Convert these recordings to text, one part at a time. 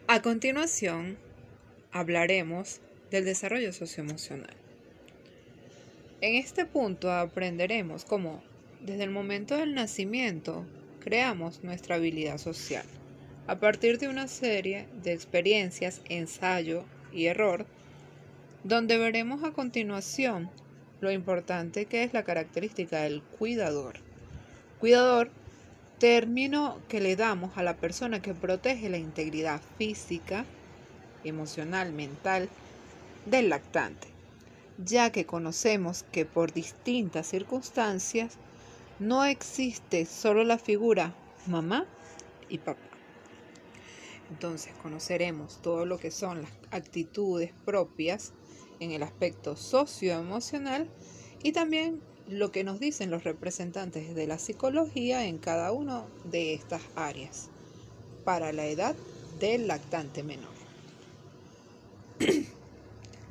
A continuación, hablaremos del desarrollo socioemocional. En este punto aprenderemos cómo, desde el momento del nacimiento, creamos nuestra habilidad social, a partir de una serie de experiencias, ensayo y error, donde veremos a continuación lo importante que es la característica del cuidador. Cuidador, término que le damos a la persona que protege la integridad física, emocional, mental del lactante, ya que conocemos que por distintas circunstancias no existe solo la figura mamá y papá. Entonces conoceremos todo lo que son las actitudes propias en el aspecto socioemocional y también lo que nos dicen los representantes de la psicología en cada una de estas áreas para la edad del lactante menor.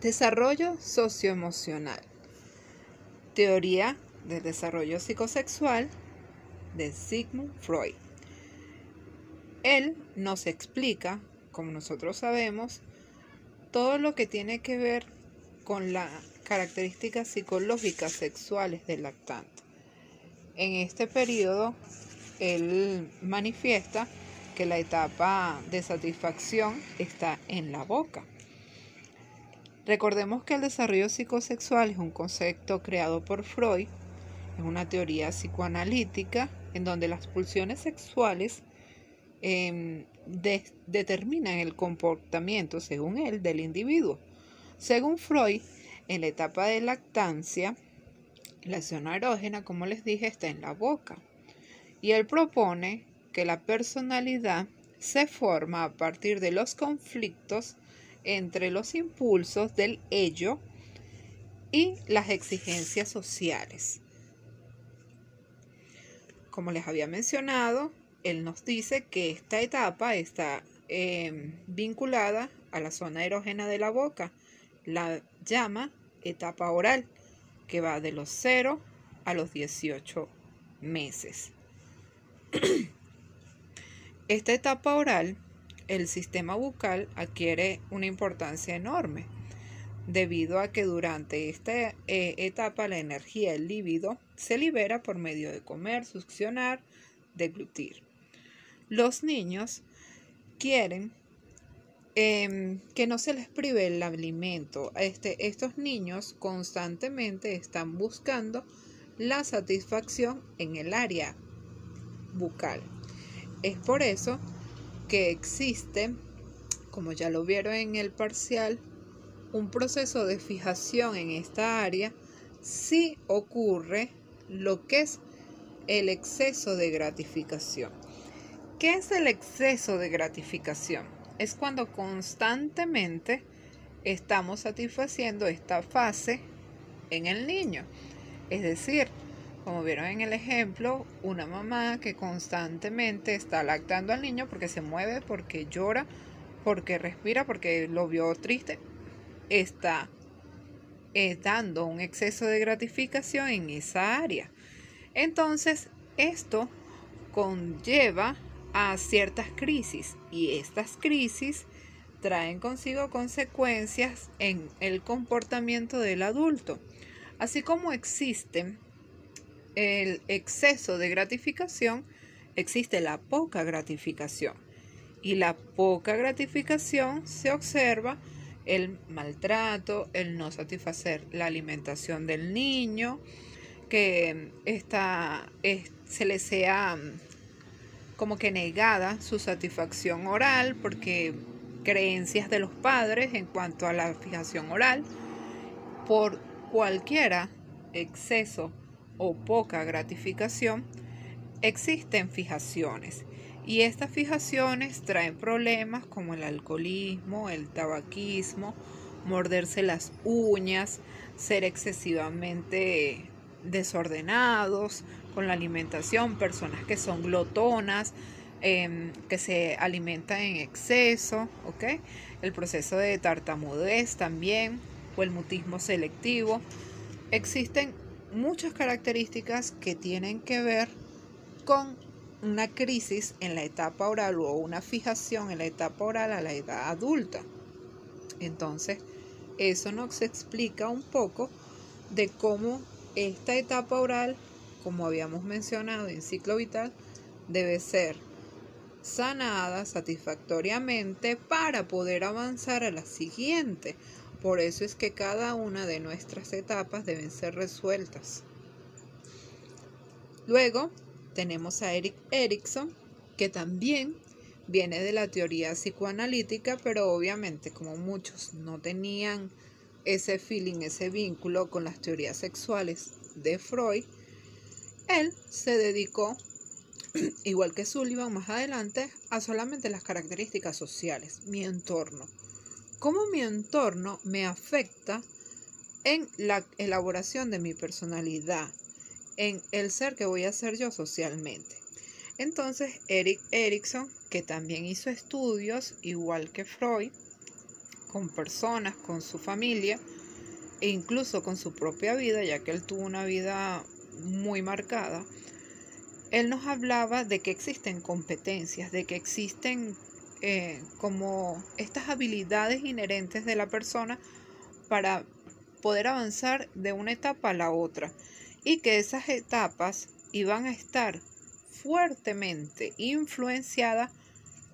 Desarrollo socioemocional. Teoría del desarrollo psicosexual de Sigmund Freud. Él nos explica, como nosotros sabemos, todo lo que tiene que ver con las características psicológicas sexuales del lactante. En este periodo, él manifiesta que la etapa de satisfacción está en la boca. Recordemos que el desarrollo psicosexual es un concepto creado por Freud, es una teoría psicoanalítica en donde las pulsiones sexuales determinan el comportamiento, según él, del individuo. Según Freud, en la etapa de lactancia, la zona erógena, como les dije, está en la boca. Y él propone que la personalidad se forma a partir de los conflictos entre los impulsos del ello y las exigencias sociales. Como les había mencionado, él nos dice que esta etapa está vinculada a la zona erógena de la boca. La llama etapa oral, que va de los 0 a los 18 meses. Esta etapa oral, el sistema bucal adquiere una importancia enorme, debido a que durante esta etapa la energía, el líbido, se libera por medio de comer, succionar, deglutir. Los niños quieren que no se les prive el alimento. Estos niños constantemente están buscando la satisfacción en el área bucal. Es por eso que existe, como ya lo vieron en el parcial, un proceso de fijación en esta área si ocurre lo que es el exceso de gratificación. ¿Qué es el exceso de gratificación? Es cuando constantemente estamos satisfaciendo esta fase en el niño. Es decir, como vieron en el ejemplo, una mamá que constantemente está lactando al niño porque se mueve, porque llora, porque respira, porque lo vio triste, está dando un exceso de gratificación en esa área. Entonces, esto conlleva a ciertas crisis y estas crisis traen consigo consecuencias en el comportamiento del adulto. Así como existe el exceso de gratificación, existe la poca gratificación. Y la poca gratificación se observa el maltrato, el no satisfacer la alimentación del niño, que se le sea como que negada su satisfacción oral porque creencias de los padres en cuanto a la fijación oral. Por cualquiera exceso o poca gratificación existen fijaciones y estas fijaciones traen problemas como el alcoholismo, el tabaquismo, morderse las uñas, ser excesivamente desordenados con la alimentación, personas que son glotonas, que se alimentan en exceso, ¿ok? El proceso de tartamudez también, o el mutismo selectivo. Existen muchas características que tienen que ver con una crisis en la etapa oral o una fijación en la etapa oral a la edad adulta. Entonces, eso nos explica un poco de cómo esta etapa oral, como habíamos mencionado en ciclo vital, debe ser sanada satisfactoriamente para poder avanzar a la siguiente. Por eso es que cada una de nuestras etapas deben ser resueltas. Luego tenemos a Erik Erikson, que también viene de la teoría psicoanalítica, pero obviamente como muchos no tenían ese feeling, ese vínculo con las teorías sexuales de Freud, él se dedicó, igual que Sullivan más adelante, a solamente las características sociales, mi entorno. Cómo mi entorno me afecta en la elaboración de mi personalidad, en el ser que voy a ser yo socialmente. Entonces, Erik Erikson, que también hizo estudios, igual que Freud, con personas, con su familia, e incluso con su propia vida, ya que él tuvo una vida muy marcada, él nos hablaba de que existen competencias, de que existen como estas habilidades inherentes de la persona para poder avanzar de una etapa a la otra, y que esas etapas iban a estar fuertemente influenciadas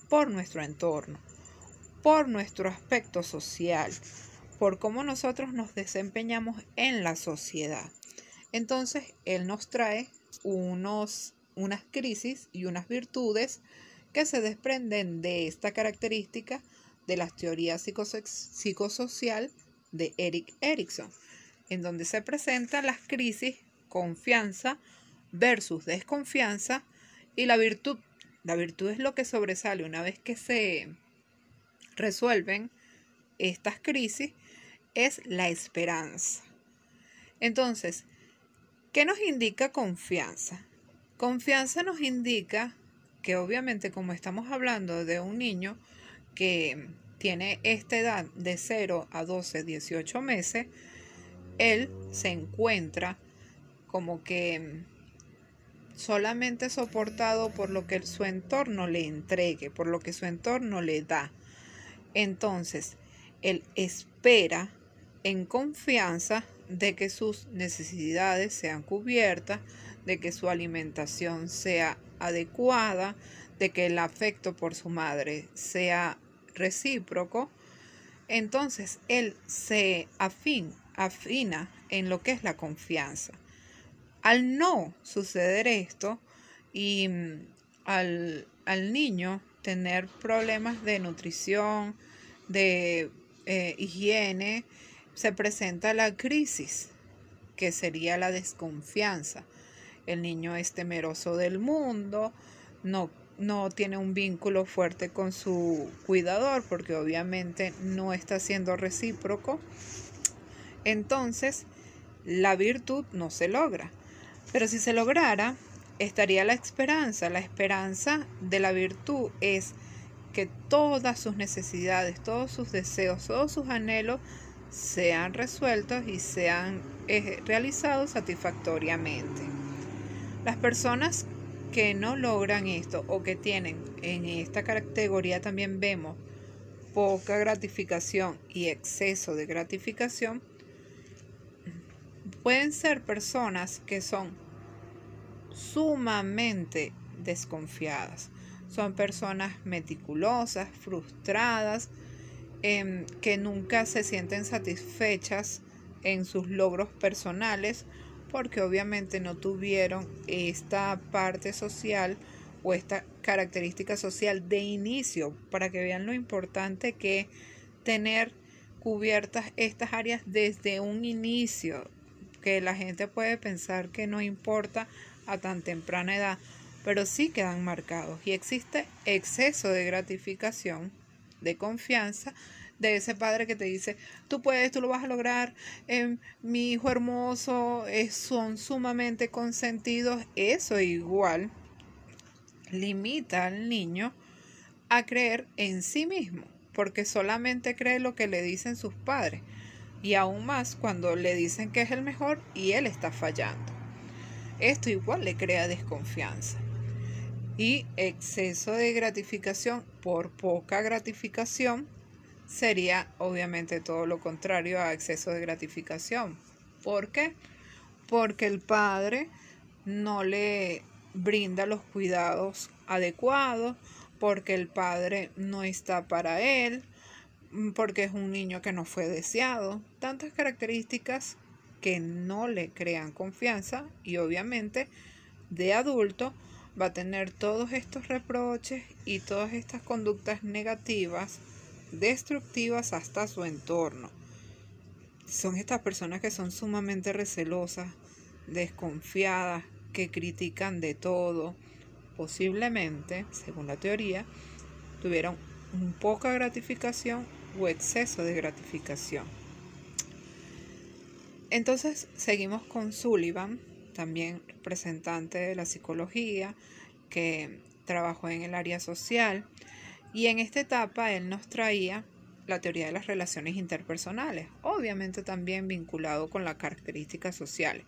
por nuestro entorno, por nuestro aspecto social, por cómo nosotros nos desempeñamos en la sociedad. Entonces, él nos trae unas crisis y unas virtudes que se desprenden de esta característica de las teorías psicosocial de Erik Erikson, en donde se presentan las crisis confianza versus desconfianza y la virtud. La virtud es lo que sobresale una vez que se resuelven estas crisis, es la esperanza. Entonces, ¿qué nos indica confianza? Confianza nos indica que obviamente, como estamos hablando de un niño que tiene esta edad de 0 a 12, 18 meses, él se encuentra como que solamente soportado por lo que su entorno le entregue, por lo que su entorno le da. Entonces, él espera en confianza de que sus necesidades sean cubiertas, de que su alimentación sea adecuada, de que el afecto por su madre sea recíproco. Entonces, él se afina en lo que es la confianza. Al no suceder esto y al niño tener problemas de nutrición, de higiene, se presenta la crisis, que sería la desconfianza. El niño es temeroso del mundo, no tiene un vínculo fuerte con su cuidador porque obviamente no está siendo recíproco. Entonces, la virtud no se logra. Pero si se lograra, estaría la esperanza. La esperanza de la virtud es que todas sus necesidades, todos sus deseos, todos sus anhelos sean resueltos y sean realizados satisfactoriamente. Las personas que no logran esto o que tienen en esta categoría también vemos poca gratificación y exceso de gratificación, pueden ser personas que son sumamente desconfiadas. Son personas meticulosas, frustradas, que nunca se sienten satisfechas en sus logros personales porque obviamente no tuvieron esta parte social o esta característica social de inicio, para que vean lo importante que es tener cubiertas estas áreas desde un inicio, que la gente puede pensar que no importa a tan temprana edad, pero sí quedan marcados y existe exceso de gratificación, de confianza de ese padre que te dice, tú puedes, tú lo vas a lograr, mi hijo hermoso, son sumamente consentidos. Eso igual limita al niño a creer en sí mismo, porque solamente cree lo que le dicen sus padres, y aún más cuando le dicen que es el mejor y él está fallando. Esto igual le crea desconfianza. Y exceso de gratificación por poca gratificación sería obviamente todo lo contrario a exceso de gratificación. ¿Por qué? Porque el padre no le brinda los cuidados adecuados, porque el padre no está para él, porque es un niño que no fue deseado. Tantas características que no le crean confianza y obviamente de adulto va a tener todos estos reproches y todas estas conductas negativas, destructivas hasta su entorno. Son estas personas que son sumamente recelosas, desconfiadas, que critican de todo. Posiblemente, según la teoría, tuvieron poca gratificación o exceso de gratificación. Entonces seguimos con Sullivan, también representante de la psicología, que trabajó en el área social, y en esta etapa él nos traía la teoría de las relaciones interpersonales, obviamente también vinculado con las características sociales,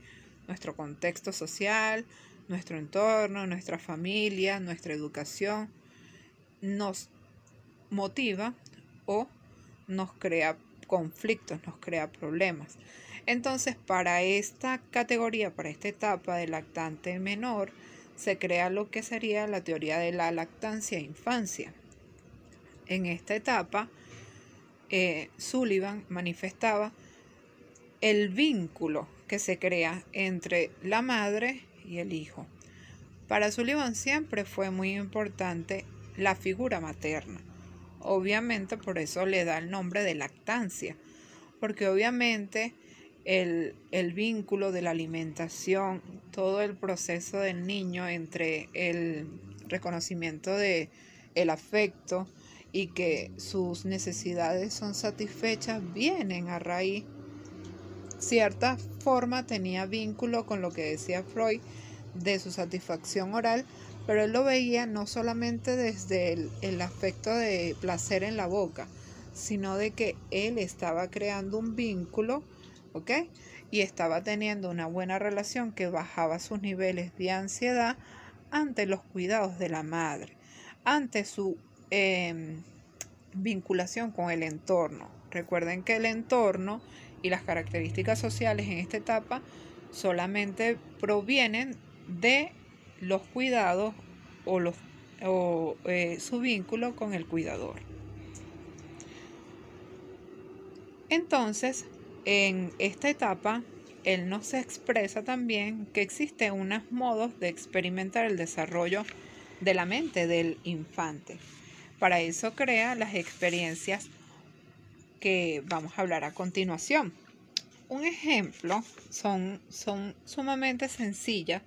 nuestro contexto social, nuestro entorno, nuestra familia, nuestra educación, nos motiva o nos crea conflictos, nos crea problemas. Entonces, para esta categoría, para esta etapa de lactante menor, se crea lo que sería la teoría de la lactancia e infancia. En esta etapa, Sullivan manifestaba el vínculo que se crea entre la madre y el hijo. Para Sullivan siempre fue muy importante la figura materna. Obviamente por eso le da el nombre de lactancia, porque obviamente el vínculo de la alimentación, todo el proceso del niño entre el reconocimiento de el afecto y que sus necesidades son satisfechas, vienen a raíz. Cierta forma tenía vínculo con lo que decía Freud de su satisfacción oral, pero él lo veía no solamente desde el aspecto de placer en la boca, sino de que él estaba creando un vínculo, ¿ok? Y estaba teniendo una buena relación que bajaba sus niveles de ansiedad ante los cuidados de la madre, ante su vinculación con el entorno. Recuerden que el entorno y las características sociales en esta etapa solamente provienen de los cuidados o su vínculo con el cuidador. Entonces, en esta etapa, él nos expresa también que existen unos modos de experimentar el desarrollo de la mente del infante. Para eso crea las experiencias que vamos a hablar a continuación. Un ejemplo son sumamente sencillas,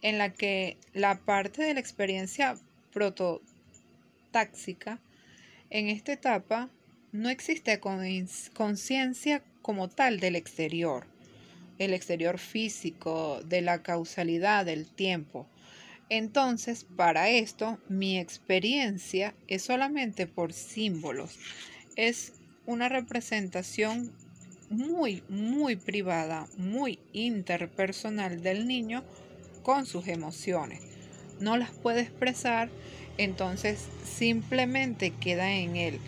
en la que la parte de la experiencia prototáxica, en esta etapa no existe conciencia como tal del exterior, el exterior físico, de la causalidad del tiempo. Entonces, para esto, mi experiencia es solamente por símbolos. Es una representación muy privada, muy interpersonal del niño con sus emociones. No las puede expresar, entonces simplemente queda en él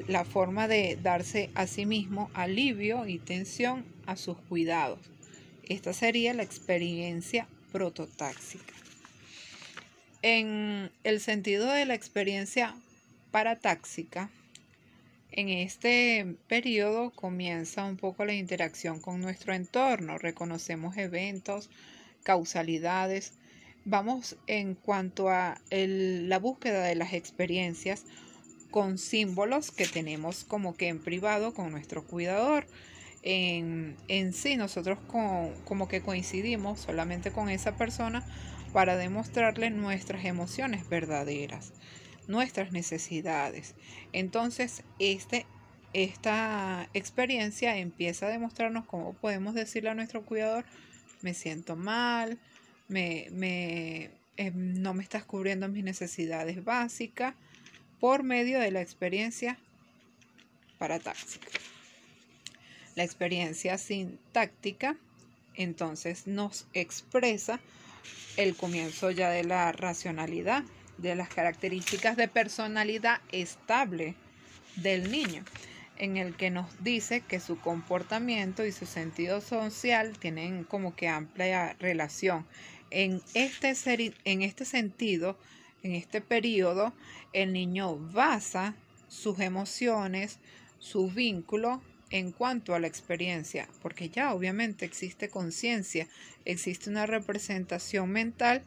la forma de darse a sí mismo alivio y tensión a sus cuidados. Esta sería la experiencia prototáxica. En el sentido de la experiencia paratáxica, en este periodo comienza un poco la interacción con nuestro entorno, reconocemos eventos, causalidades. Vamos en cuanto a la búsqueda de las experiencias con símbolos que tenemos como que en privado con nuestro cuidador. En sí nosotros como que coincidimos solamente con esa persona para demostrarle nuestras emociones verdaderas, nuestras necesidades. Entonces esta experiencia empieza a demostrarnos cómo podemos decirle a nuestro cuidador: me siento mal, no me estás cubriendo mis necesidades básicas, por medio de la experiencia paratáxica. La experiencia sintáctica entonces nos expresa el comienzo ya de la racionalidad, de las características de personalidad estable del niño, en el que nos dice que su comportamiento y su sentido social tienen como que amplia relación. En este sentido, en este periodo, el niño basa sus emociones, sus vínculos en cuanto a la experiencia, porque ya obviamente existe conciencia, existe una representación mental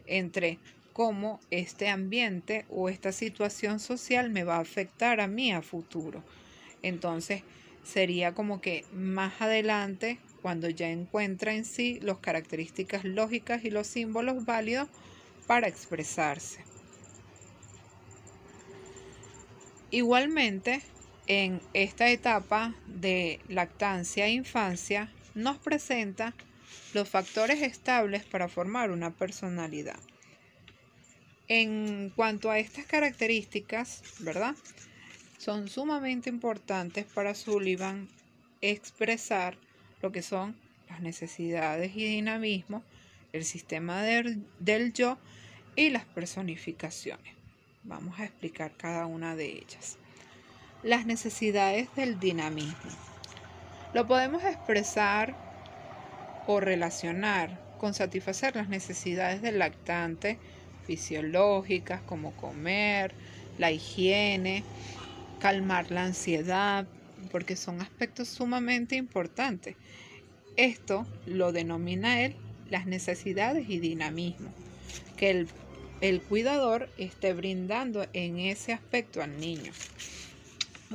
entre cómo este ambiente o esta situación social me va a afectar a mí a futuro. Entonces sería como que más adelante, cuando ya encuentra en sí las características lógicas y los símbolos válidos para expresarse. Igualmente, en esta etapa de lactancia e infancia, nos presenta los factores estables para formar una personalidad. En cuanto a estas características, ¿verdad? Son sumamente importantes para Sullivan expresar lo que son las necesidades y dinamismo, el sistema del yo y las personificaciones. Vamos a explicar cada una de ellas. Las necesidades del dinamismo. Lo podemos expresar o relacionar con satisfacer las necesidades del lactante fisiológicas como comer, la higiene, calmar la ansiedad, porque son aspectos sumamente importantes. Esto lo denomina él las necesidades y dinamismo, que el cuidador esté brindando en ese aspecto al niño.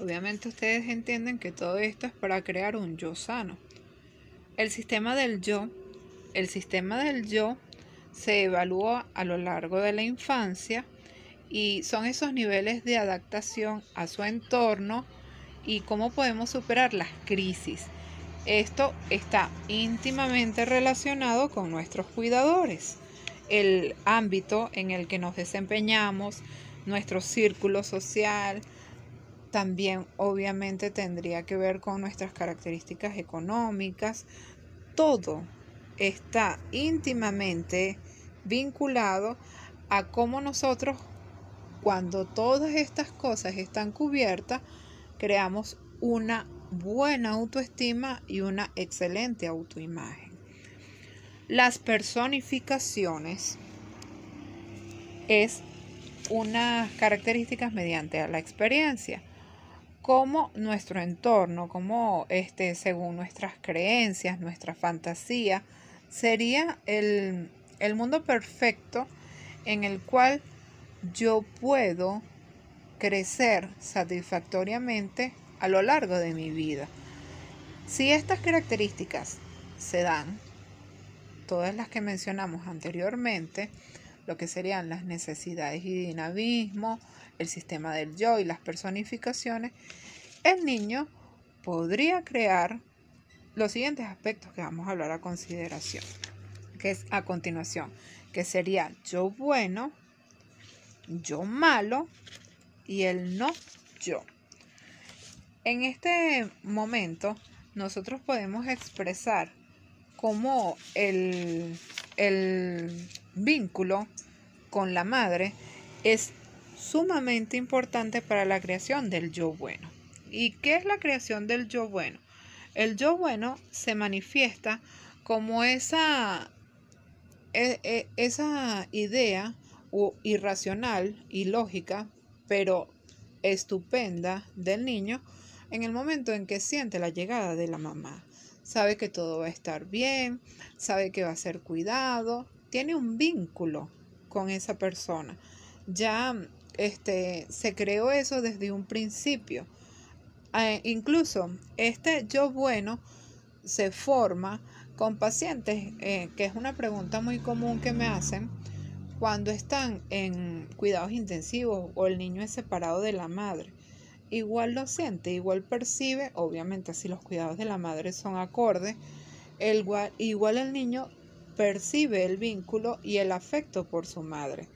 Obviamente ustedes entienden que todo esto es para crear un yo sano. El sistema del yo se evalúa a lo largo de la infancia y son esos niveles de adaptación a su entorno y cómo podemos superar las crisis. Esto está íntimamente relacionado con nuestros cuidadores, el ámbito en el que nos desempeñamos, nuestro círculo social. También obviamente tendría que ver con nuestras características económicas. Todo está íntimamente vinculado a cómo nosotros, cuando todas estas cosas están cubiertas, creamos una buena autoestima y una excelente autoimagen. Las personificaciones es unas características mediante la experiencia, como nuestro entorno, como según nuestras creencias, nuestra fantasía, sería el mundo perfecto en el cual yo puedo crecer satisfactoriamente a lo largo de mi vida. Si estas características se dan, todas las que mencionamos anteriormente, lo que serían las necesidades y dinamismo, el sistema del yo y las personificaciones, el niño podría crear los siguientes aspectos que vamos a hablar a consideración, que es a continuación, que sería yo bueno, yo malo y el no yo. En este momento nosotros podemos expresar cómo el vínculo con la madre es sumamente importante para la creación del yo bueno. ¿Y qué es la creación del yo bueno? El yo bueno se manifiesta como esa idea irracional y lógica, pero estupenda del niño en el momento en que siente la llegada de la mamá. Sabe que todo va a estar bien, sabe que va a ser cuidado, tiene un vínculo con esa persona. Ya se creó eso desde un principio. Incluso este yo bueno se forma con pacientes, que es una pregunta muy común que me hacen cuando están en cuidados intensivos o el niño es separado de la madre. Igual lo siente, igual percibe, obviamente si los cuidados de la madre son acordes, igual el niño percibe el vínculo y el afecto por su madre.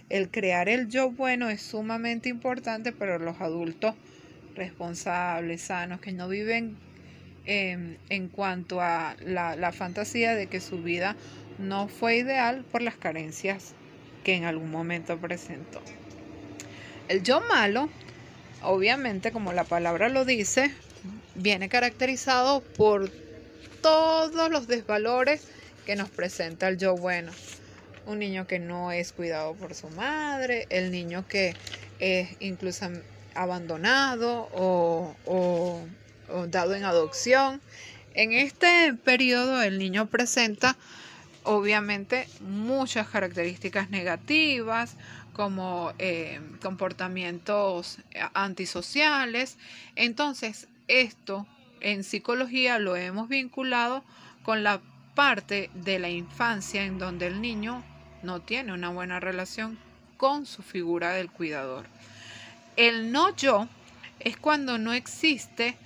El crear el yo bueno es sumamente importante para los adultos responsables, sanos, que no viven en cuanto a la fantasía de que su vida no fue ideal por las carencias que en algún momento presentó. El yo malo, obviamente, como la palabra lo dice, viene caracterizado por todos los desvalores que nos presenta el yo bueno. Un niño que no es cuidado por su madre, el niño que es incluso abandonado o dado en adopción. En este periodo el niño presenta obviamente muchas características negativas como comportamientos antisociales. Entonces esto en psicología lo hemos vinculado con la parte de la infancia en donde el niño no tiene una buena relación con su figura del cuidador. El no yo es cuando no existe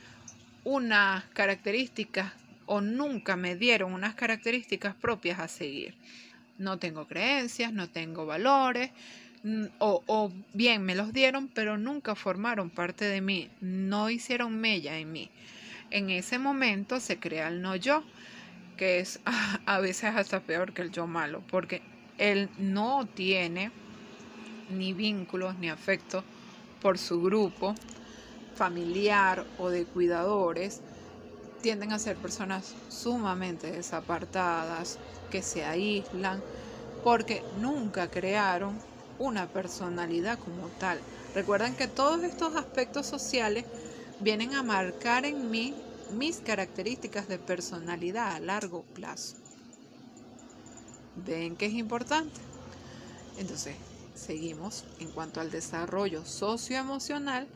unas características o nunca me dieron unas características propias a seguir. No tengo creencias, no tengo valores, o bien me los dieron, pero nunca formaron parte de mí, no hicieron mella en mí. En ese momento se crea el no yo, que es a veces hasta peor que el yo malo, porque él no tiene ni vínculos ni afecto por su grupo familiar o de cuidadores. Tienden a ser personas sumamente desapartadas, que se aíslan, porque nunca crearon una personalidad como tal. Recuerden que todos estos aspectos sociales vienen a marcar en mí mis características de personalidad a largo plazo. ¿Ven que es importante? Entonces, seguimos en cuanto al desarrollo socioemocional.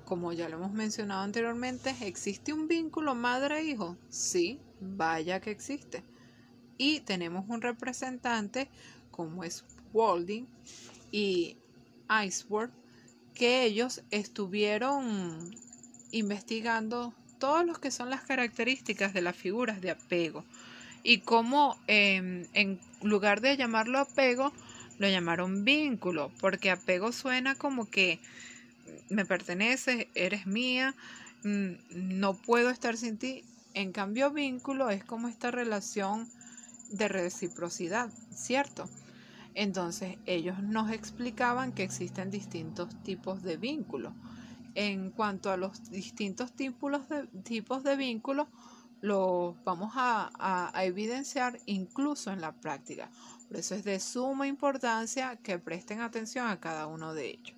Como ya lo hemos mencionado anteriormente, ¿existe un vínculo madre-hijo? Sí, vaya que existe. Y tenemos un representante como es Walding y Ainsworth, que ellos estuvieron investigando todos los que son las características de las figuras de apego y cómo en lugar de llamarlo apego, lo llamaron vínculo, porque apego suena como que me perteneces, eres mía, no puedo estar sin ti. En cambio, vínculo es como esta relación de reciprocidad, ¿cierto? Entonces, ellos nos explicaban que existen distintos tipos de vínculos. En cuanto a los distintos tipos de vínculos, los vamos a evidenciar incluso en la práctica. Por eso es de suma importancia que presten atención a cada uno de ellos.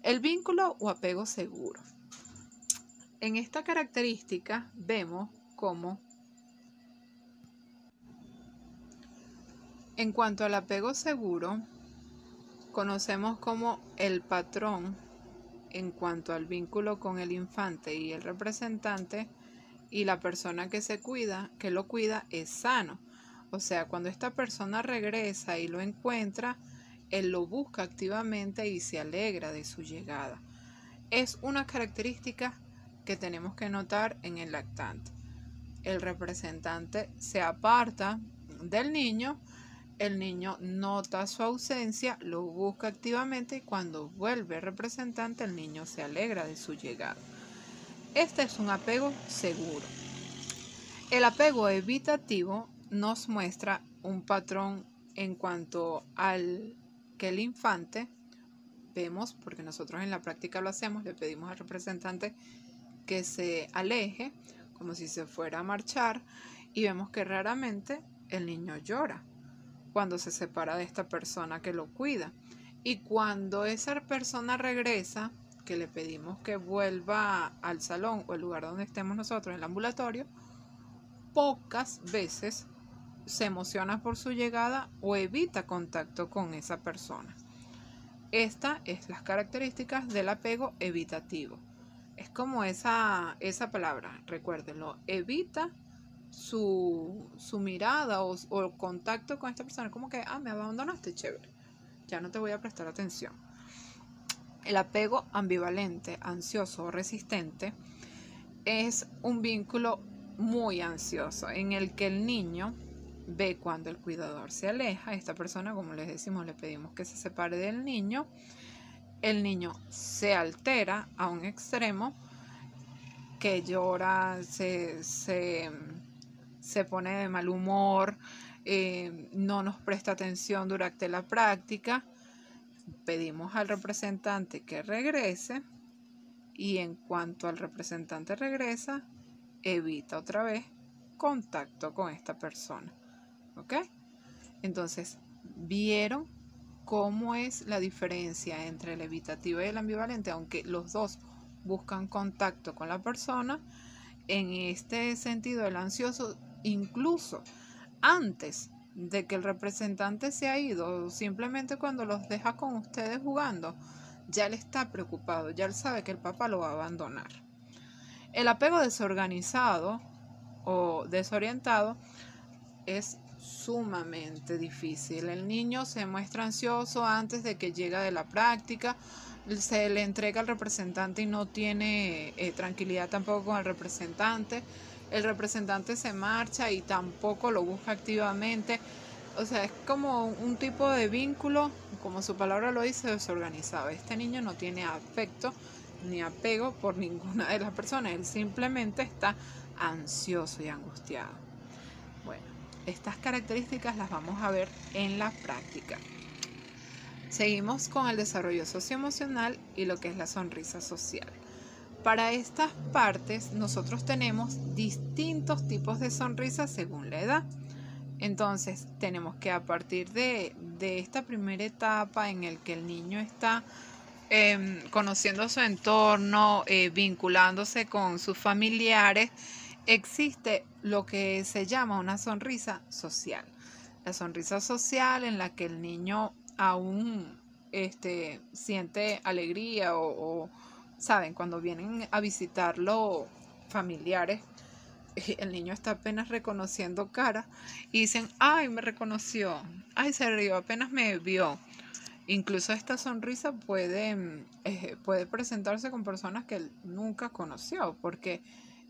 El vínculo o apego seguro. En esta característica vemos cómo, en cuanto al apego seguro, conocemos como el patrón en cuanto al vínculo con el infante y el representante y la persona que lo cuida es sano. O sea, cuando esta persona regresa y lo encuentra, él lo busca activamente y se alegra de su llegada. Es una característica que tenemos que notar en el lactante. El representante se aparta del niño, el niño nota su ausencia, lo busca activamente y cuando vuelve el representante, el niño se alegra de su llegada. Este es un apego seguro. El apego evitativo nos muestra un patrón en cuanto al que el infante, vemos, porque nosotros en la práctica lo hacemos, le pedimos al representante que se aleje, como si se fuera a marchar, y vemos que raramente el niño llora cuando se separa de esta persona que lo cuida. Y cuando esa persona regresa, que le pedimos que vuelva al salón o el lugar donde estemos nosotros, en el ambulatorio, pocas veces se emociona por su llegada o evita contacto con esa persona. Esta es las características del apego evitativo. Es como esa palabra, recuérdenlo, evita su mirada o contacto con esta persona. Como que, me abandonaste, chévere, ya no te voy a prestar atención. El apego ambivalente, ansioso o resistente es un vínculo muy ansioso en el que el niño ve cuando el cuidador se aleja. Esta persona, como les decimos, le pedimos que se separe del niño. El niño se altera a un extremo, que llora, se se pone de mal humor, no nos presta atención durante la práctica, pedimos al representante que regrese y en cuanto al representante regresa, evita otra vez contacto con esta persona. ¿Ok? Entonces, ¿vieron cómo es la diferencia entre el evitativo y el ambivalente? Aunque los dos buscan contacto con la persona, en este sentido el ansioso, incluso antes de que el representante se ha ido, simplemente cuando los deja con ustedes jugando, ya él está preocupado, ya él sabe que el papá lo va a abandonar. El apego desorganizado o desorientado es sumamente difícil. El niño se muestra ansioso antes de que llegue de la práctica, se le entrega al representante y no tiene tranquilidad tampoco con el representante se marcha y tampoco lo busca activamente. O sea, es como un tipo de vínculo, como su palabra lo dice, desorganizado. Este niño no tiene afecto ni apego por ninguna de las personas, él simplemente está ansioso y angustiado. Bueno, estas características las vamos a ver en la práctica. Seguimos con el desarrollo socioemocional y lo que es la sonrisa social. Para estas partes nosotros tenemos distintos tipos de sonrisas según la edad. Entonces tenemos que a partir de esta primera etapa en el que el niño está conociendo su entorno, vinculándose con sus familiares, existe lo que se llama una sonrisa social. La sonrisa social en la que el niño aún siente alegría o saben, cuando vienen a visitarlo familiares, el niño está apenas reconociendo cara y dicen, ay, me reconoció, ay, se rió, apenas me vio. Incluso esta sonrisa puede presentarse con personas que él nunca conoció, porque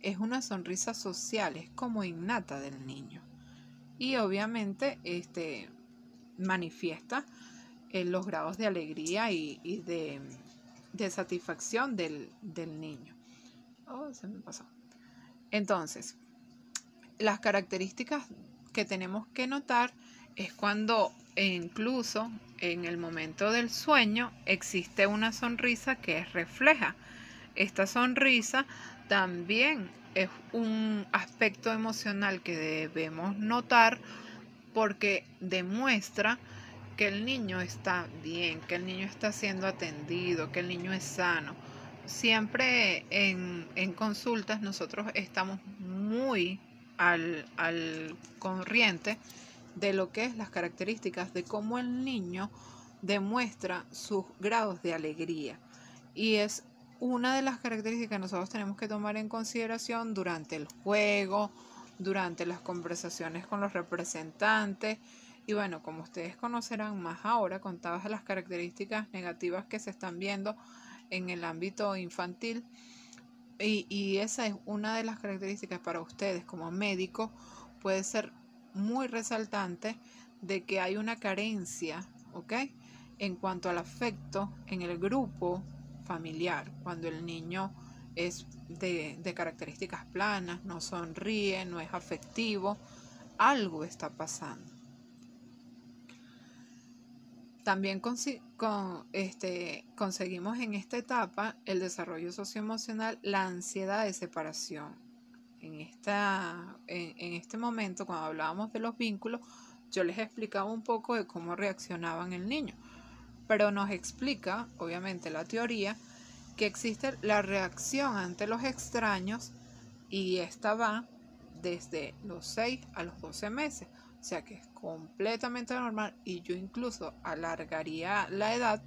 es una sonrisa social, es como innata del niño. Y obviamente manifiesta los grados de alegría y de satisfacción del niño. Oh, se me pasó. Entonces, las características que tenemos que notar es cuando incluso en el momento del sueño existe una sonrisa que refleja. Esta sonrisa también es un aspecto emocional que debemos notar porque demuestra que el niño está bien, que el niño está siendo atendido, que el niño es sano. Siempre en consultas nosotros estamos muy al corriente de lo que es las características de cómo el niño demuestra sus grados de alegría. Y es una de las características que nosotros tenemos que tomar en consideración durante el juego, durante las conversaciones con los representantes. Y bueno, como ustedes conocerán más ahora, con todas las características negativas que se están viendo en el ámbito infantil, y esa es una de las características para ustedes como médicos, puede ser muy resaltante de que hay una carencia, ¿ok? En cuanto al afecto en el grupo familiar, cuando el niño es de características planas, no sonríe, no es afectivo, algo está pasando. También conseguimos en esta etapa el desarrollo socioemocional, la ansiedad de separación. En este momento, cuando hablábamos de los vínculos, yo les explicaba un poco de cómo reaccionaban el niño, pero nos explica, obviamente, la teoría, que existe la reacción ante los extraños y esta va desde los 6 a los 12 meses. O sea que es completamente normal y yo incluso alargaría la edad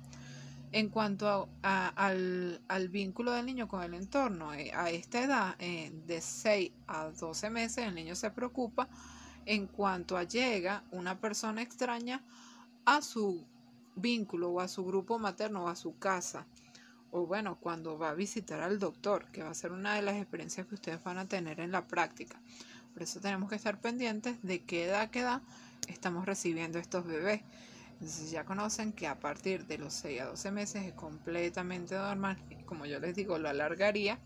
en cuanto al vínculo del niño con el entorno. A esta edad, de 6 a 12 meses, el niño se preocupa en cuanto llega una persona extraña a su vínculo o a su grupo materno o a su casa. O bueno, cuando va a visitar al doctor, que va a ser una de las experiencias que ustedes van a tener en la práctica. Por eso tenemos que estar pendientes de qué edad estamos recibiendo estos bebés. Entonces ya conocen que a partir de los 6 a 12 meses es completamente normal. Como yo les digo, lo alargaría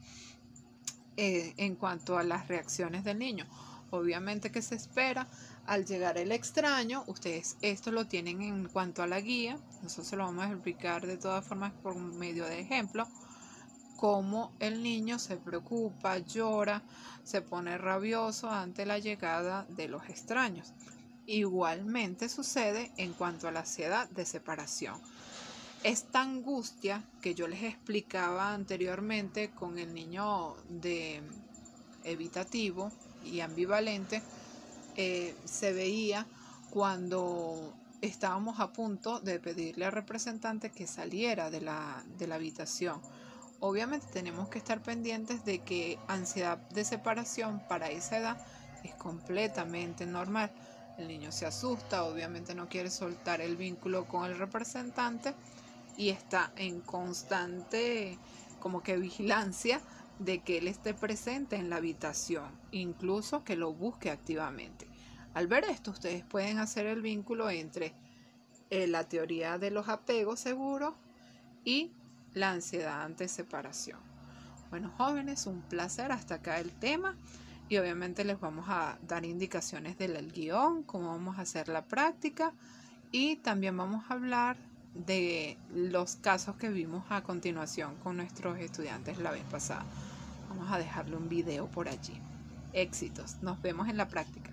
en cuanto a las reacciones del niño. obviamente que se espera al llegar el extraño. Ustedes esto lo tienen en cuanto a la guía, nosotros se lo vamos a explicar de todas formas por medio de ejemplo, cómo el niño se preocupa, llora, se pone rabioso ante la llegada de los extraños. Igualmente sucede en cuanto a la ansiedad de separación. Esta angustia que yo les explicaba anteriormente con el niño de evitativo y ambivalente, se veía cuando estábamos a punto de pedirle al representante que saliera de la habitación. Obviamente tenemos que estar pendientes de que ansiedad de separación para esa edad es completamente normal. El niño se asusta, obviamente no quiere soltar el vínculo con el representante y está en constante como que vigilancia de que él esté presente en la habitación, incluso que lo busque activamente. Al ver esto, ustedes pueden hacer el vínculo entre la teoría de los apegos seguros y la ansiedad ante separación. Bueno, jóvenes, un placer. Hasta acá el tema. Y obviamente les vamos a dar indicaciones del guión, cómo vamos a hacer la práctica. Y también vamos a hablar de los casos que vimos a continuación con nuestros estudiantes la vez pasada. Vamos a dejarle un video por allí. Éxitos. Nos vemos en la práctica.